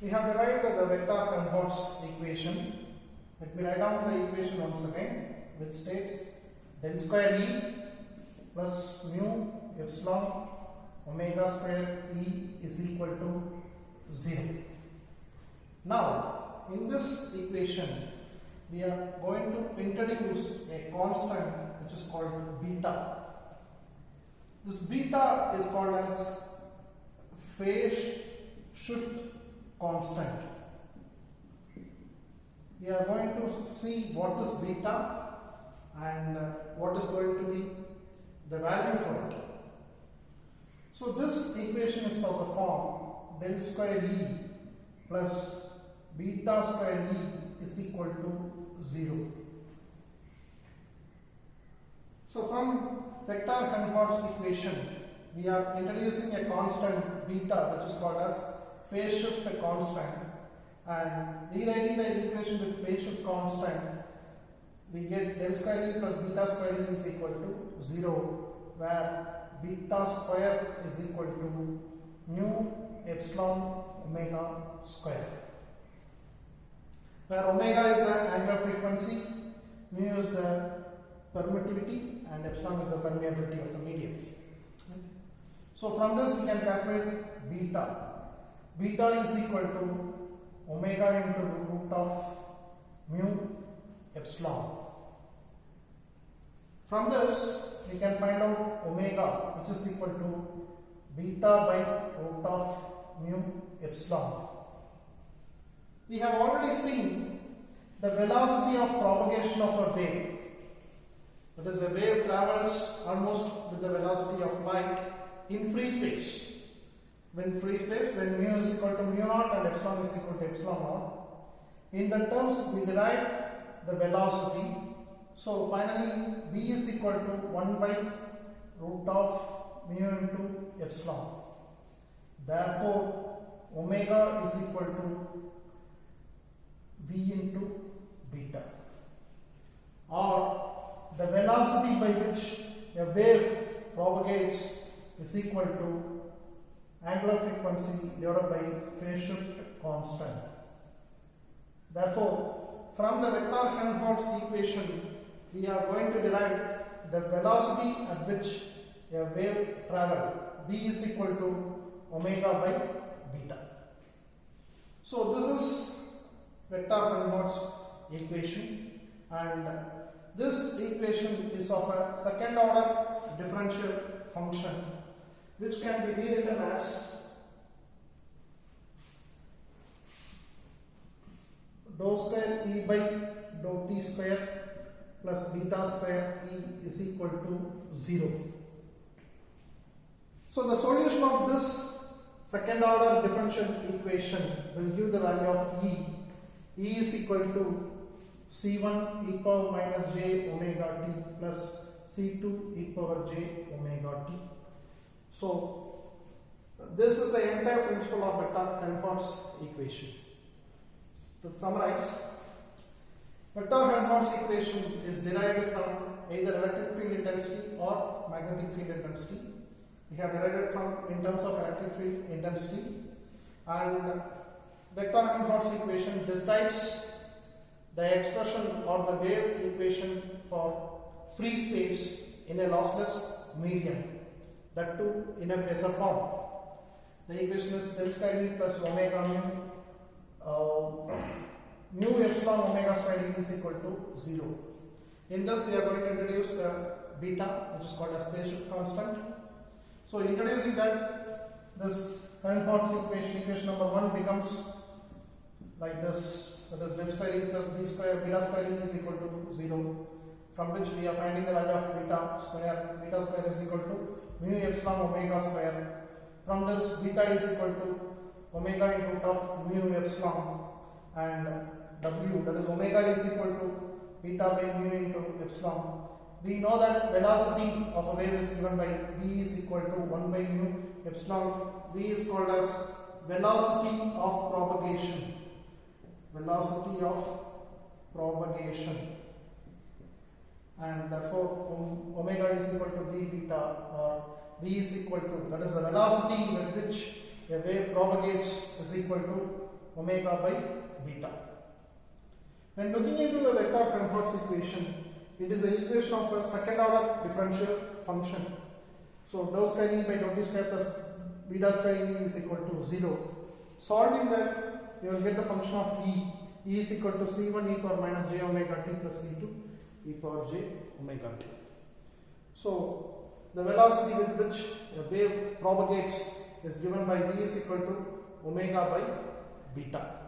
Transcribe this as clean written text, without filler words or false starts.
We have derived the vector Helmholtz equation. Let me write down the equation once again, which states del square E plus mu epsilon omega square E is equal to 0. Now, in this equation, we are going to introduce a constant which is called beta. This beta is called as phase shift constant. We are going to see what is beta and what is going to be the value for it. So this equation is of the form del square E plus beta square E is equal to 0. So from vector Helmholtz equation, we are introducing a constant beta which is called as phase shift constant, and rewriting the equation with phase shift constant, we get del square E plus beta square E is equal to 0, where beta square is equal to mu epsilon omega square, where omega is the angular frequency, mu is the permittivity, and epsilon is the permeability of the medium. So from this we can calculate beta. Beta is equal to omega into the root of mu epsilon. From this we can find out omega, which is equal to beta by root of mu epsilon. We have already seen the velocity of propagation of a wave. That is, a wave travels almost with the velocity of light in free space. When mu is equal to mu naught and epsilon is equal to epsilon naught. In the terms we derive the velocity. So finally v is equal to 1 by root of mu into epsilon. Therefore omega is equal to v into beta, or the velocity by which a wave propagates is equal to angular frequency divided by phase shift constant. Therefore, from the vector Helmholtz equation, we are going to derive the velocity at which a wave travels. V is equal to omega by beta. So this is vector Helmholtz equation, and this equation is of a second order differential function, which can be rewritten as dou square E by dou t square plus beta square E is equal to 0. So the solution of this second order differential equation will give the value of E. E is equal to C1 e power minus j omega t plus C2 e power j omega t. So this is the entire principle of vector Helmholtz equation. To summarize, vector Helmholtz equation is derived from either electric field intensity or magnetic field intensity. We have derived it from in terms of electric field intensity, and vector Helmholtz equation describes the expression or the wave equation for free space in a lossless medium, that too in a phasor form. The equation is del square E plus omega mu epsilon omega square E is equal to 0. In this we are going to introduce the beta, which is called as phase shift constant. So introducing that, this Helmholtz equation number 1 becomes like this. That is del square E plus beta square E is equal to 0, from which we are finding the value of beta square. Beta square is equal to mu epsilon omega square. From this, beta is equal to omega into root of mu epsilon, and w, that is omega, is equal to beta by mu into epsilon. We know that velocity of a wave is given by v is equal to 1 by mu epsilon. V is called as velocity of propagation. Velocity of propagation, and therefore omega is equal to v beta, or V is equal to, that is the velocity with which a wave propagates, is equal to omega by beta. When looking into the vector Helmholtz equation, it is the equation of a second order differential function. So dou square E by dou t square plus beta square E is equal to 0. Solving that, you will get the function of E. E is equal to C1 e power minus j omega t plus C2 e power j omega t. So the velocity with which a wave propagates is given by V is equal to omega by beta.